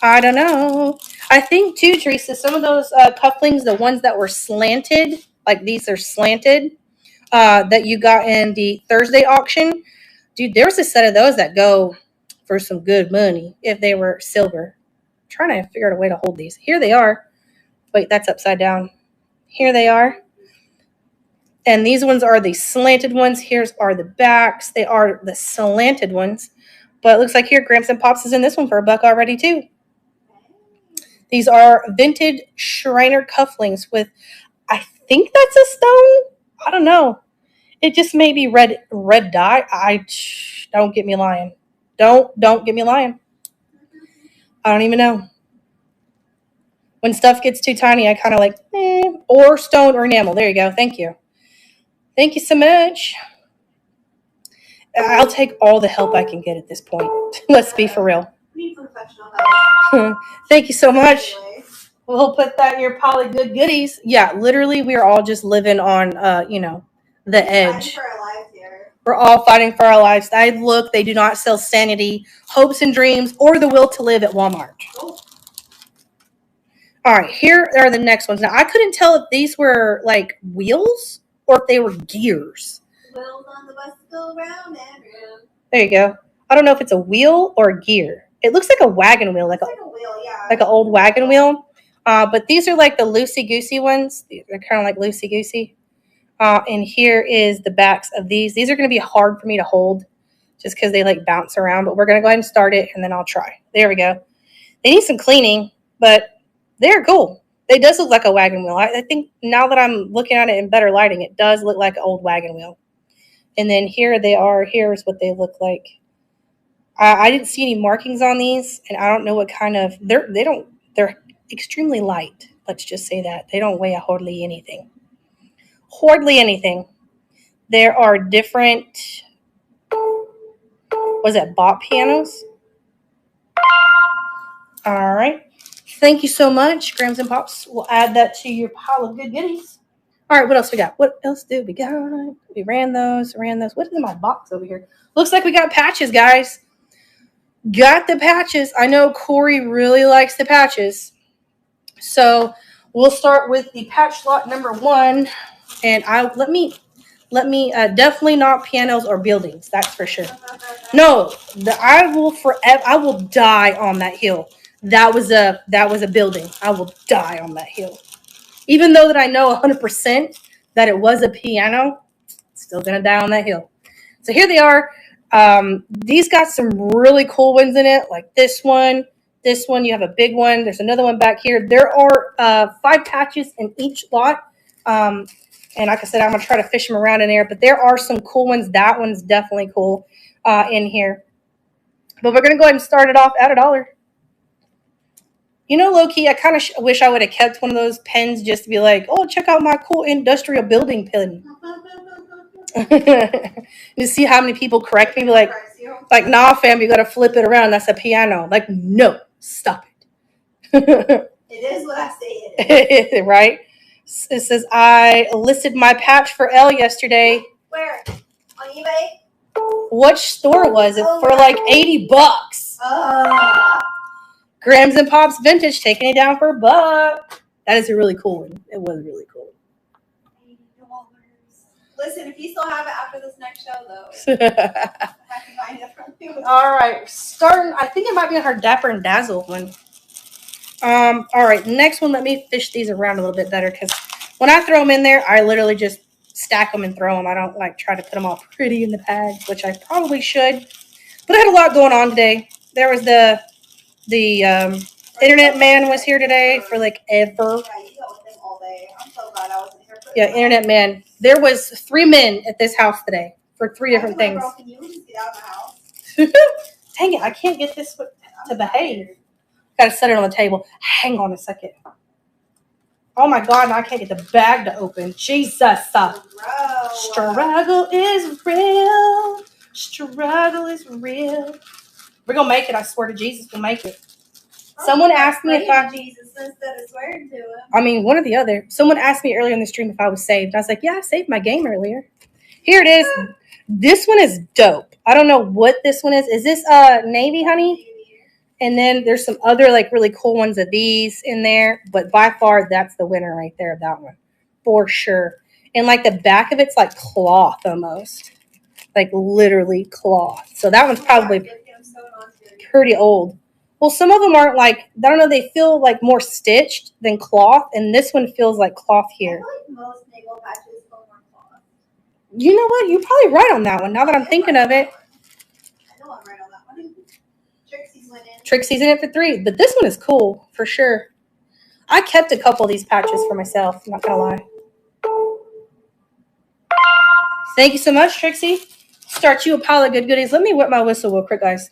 I don't know. I think, too, Teresa, some of those cufflinks, the ones that were slanted, like these are slanted, that you got in the Thursday auction. Dude, there's a set of those that go for some good money if they were silver. I'm trying to figure out a way to hold these. Here they are. Wait, that's upside down. Here they are. And these ones are the slanted ones. Here's are the backs. They are the slanted ones. But it looks like here Gramps and Pops is in this one for $1 already too. These are vintage Shriner cufflinks with, I think that's a stone. I don't know. It just may be red dye. Don't get me lying. Don't get me lying. I don't even know. When stuff gets too tiny, I kind of like, or stone or enamel. There you go. Thank you. Thank you so much. I'll take all the help I can get at this point. Let's be for real. Thank you so much. We'll put that in your pile of good goodies. Yeah, literally, we are all just living on, the edge. We're all fighting for our lives. They do not sell sanity, hopes and dreams, or the will to live at Walmart. All right, here are the next ones. Now, I couldn't tell if these were like wheels or if they were gears. Wheels on the bus go round and round. There you go. I don't know if it's a wheel or a gear. It looks like a wagon wheel, like a wheel, yeah. Like an old wagon wheel. But these are like the loosey-goosey ones. They're kind of like loosey-goosey. And here is the backs of these. These are going to be hard for me to hold just because they like bounce around. But we're going to go ahead and start it, and then I'll try. There we go. They need some cleaning, but they're cool. It does look like a wagon wheel. I think now that I'm looking at it in better lighting, it does look like an old wagon wheel. And then here they are. Here's what they look like. I didn't see any markings on these, and I don't know what kind of they're extremely light. Let's just say that they don't weigh a hardly anything. Hardly anything. There are different. Was it bop pianos? All right. Thank you so much, Grams and Pops. We'll add that to your pile of good goodies. All right, what else we got? What else do we got? We ran those. What is in my box over here? Looks like we got patches, guys. Got the patches. I know Corey really likes the patches. So we'll start with the patch lot number 1. And let me definitely not pianos or buildings. That's for sure. No, I will die on that hill. That was a building. I will die on that hill. Even though that I know 100% that it was a piano, still gonna die on that hill. So here they are. These got some really cool ones in it, like this one. This one, you have a big one. There's another one back here. There are 5 patches in each lot. And like I said, I'm going to try to fish them around in there. But there are some cool ones. That one's definitely cool in here. But we're going to go ahead and start it off at $1. You know, low-key, I kind of wish I would have kept one of those pens just to be like, oh, check out my cool industrial building pen. To see how many people correct me, be like, nah, fam, you got to flip it around. That's a piano. Like, no, stop it. It is what I say it is. Right? It says, I listed my patch for L yesterday. Where? On eBay? What store was it? For like $80. Grams and Pops Vintage, taking it down for $1. That is a really cool one. It was really cool. $80. Listen, if you still have it after this next show, though, I can find it from you. All right, starting. I think it might be on her Dapper and Dazzle one. All right, next one. Let me fish these around a little bit better because when I throw them in there, I literally just stack them and throw them. I don't like try to put them all pretty in the bags, which I probably should. But I had a lot going on today. There was the internet man was here today for like ever. Yeah, you dealt with him all day. I'm so glad I wasn't here for Yeah, internet man. There was 3 men at this house today for 3 different things. Bro, can you just get out of the house? Dang it, I can't get this to behave. Got to set it on the table. Hang on a second. Oh my God, now I can't get the bag to open. Jesus. Struggle is real. Struggle is real. We're going to make it. I swear to Jesus, we'll make it. Someone asked me if I... Jesus instead of swearing to him. I mean, one or the other. Someone asked me earlier in the stream if I was saved. I was like, yeah, I saved my game earlier. Here it is. This one is dope. I don't know what this one is. Is this Navy, honey? And then there's some other like really cool ones of these in there. But by far, that's the winner right there of that one. For sure. And like the back of it's like cloth almost. Like literally cloth. So that one's probably pretty old. Well, some of them aren't like, I don't know, they feel like more stitched than cloth. And this one feels like cloth here. I feel like most naval patches feel more cloth. You know what? You're probably right on that one now that I'm thinking of it. I know I'm right on that one. Trixie's went in. Trixie's in it for 3. But this one is cool for sure. I kept a couple of these patches for myself. I'm not going to lie. Thank you so much, Trixie. Start you a pile of good goodies. Let me wet my whistle real quick, guys.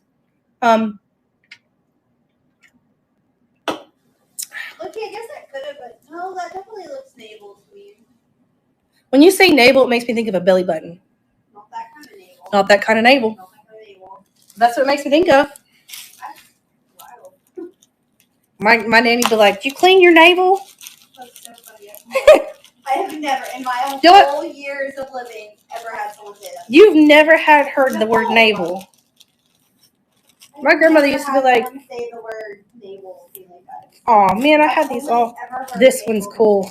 Okay, I guess I could have, but no, that definitely looks navel to me. When you say navel, it makes me think of a belly button. Not that kind of navel. Not that kind of navel. Not that kind of navel. That's what it makes me think of. Wow. My nanny be like, "Do you clean your navel?" That's so funny. I have never, in my whole years of living, ever had someone say that. You've never had heard the word navel. My grandmother used to be like, say the word navel. "Oh man, I had these all." This one's cool.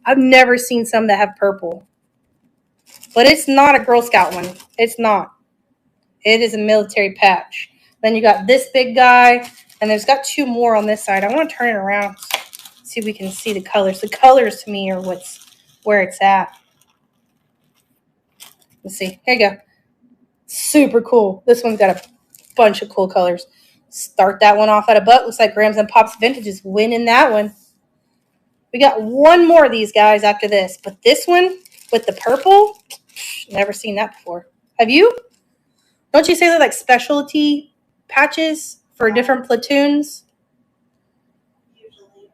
I've never seen some that have purple, but it's not a Girl Scout one. It's not. It is a military patch. Then you got this big guy, and there's got 2 more on this side. I want to turn it around, see if we can see the colors. The colors to me are where it's at. Let's see. Here you go. Super cool. This one's got a bunch of cool colors. Start that one off at $1. Looks like Grams and Pops Vintage is winning that one. We got one more of these guys after this. But this one with the purple, never seen that before. Have you? Don't you say they're like specialty patches for different platoons? Usually.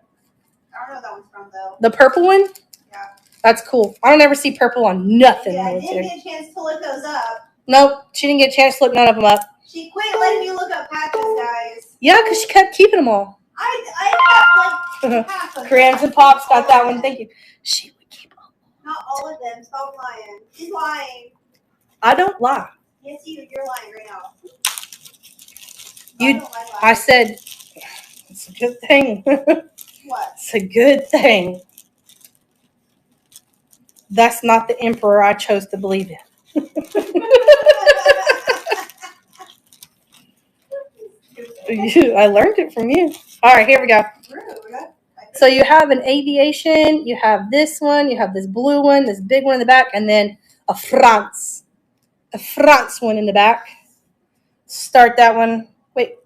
I don't know what that one's from, though. The purple one? Yeah. That's cool. I don't ever see purple on nothing. Yeah, I military. didn't get a chance to look those up. Nope, she didn't get a chance to look none of them up. She quit letting me look up patches, guys. Yeah, because she kept keeping them all. I kept like half of them. Grams and Pops got that one. Thank you. She would keep all. Not all of them. Stop lying. She's lying. I don't lie. Yes, you're lying right now. You, don't like I lying. said, it's a good thing. What? It's a good thing. That's not the emperor I chose to believe in. I learned it from you. All right, here we go. Rude. So you have an aviation, you have this one, you have this blue one, this big one in the back, and then a France one in the back. Start that one. Wait,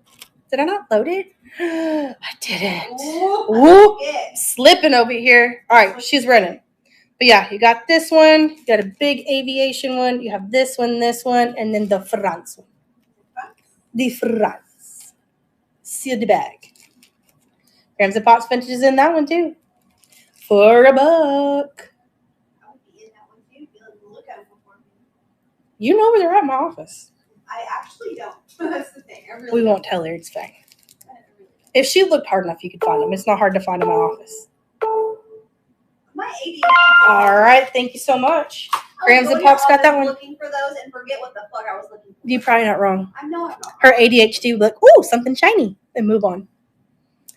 did I not load it? I didn't. Whoop. Slipping over here. All right, she's running. But yeah, you got this one, you got a big aviation one, you have this one, and then the France one. The France. See the bag. Grams and Pops vintage is in that one too. For $1. I would be in that one too. Be able to look at them before me. You know where they're at in my office. I actually don't. That's the thing. I really We don't. won't tell her, it's fine. I really don't. If she looked hard enough, you could find them. It's not hard to find in my office. My ADHD. All right, thank you so much. Grams and Pops got that one. Looking for those and forget what the fuck I was looking for. You're probably not wrong. I know I'm not. Her ADHD would be like, ooh, something shiny, and move on.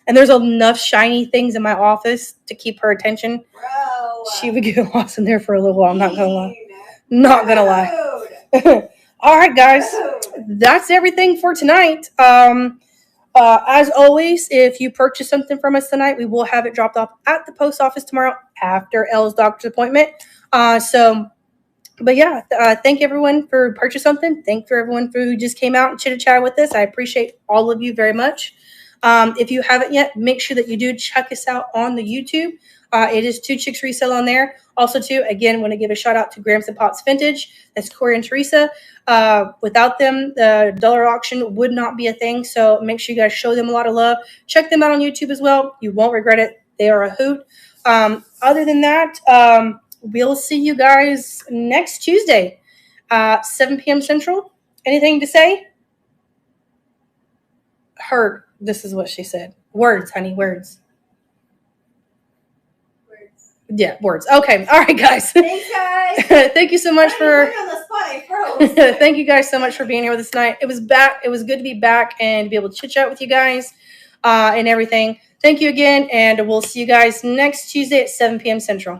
And there's enough shiny things in my office to keep her attention. Bro. She would get lost in there for a little while. I'm not going to lie. Mean. Not going to lie. Rude. All right, guys. Rude. That's everything for tonight. As always, if you purchase something from us tonight, we will have it dropped off at the post office tomorrow after Elle's doctor's appointment. But yeah, thank everyone for purchasing something. Thank for everyone who just came out and chit-chat with us. I appreciate all of you very much. If you haven't yet, make sure that you do check us out on the YouTube. It is Two Chicks Resale on there. Also, too, again, want to give a shout out to Grams and Pops Vintage. That's Corey and Teresa. Without them, the dollar auction would not be a thing. So make sure you guys show them a lot of love. Check them out on YouTube as well. You won't regret it. They are a hoot. Other than that, we'll see you guys next Tuesday, 7 p.m. Central. Anything to say? Heard. This is what she said. Words, honey, words. Yeah, words. Okay. All right, guys. Thanks, guys. Thank you so much for. On the spot, I froze. Thank you guys so much for being here with us tonight. It was good to be back and to be able to chit chat with you guys and everything. Thank you again, and we'll see you guys next Tuesday at 7 p.m. Central.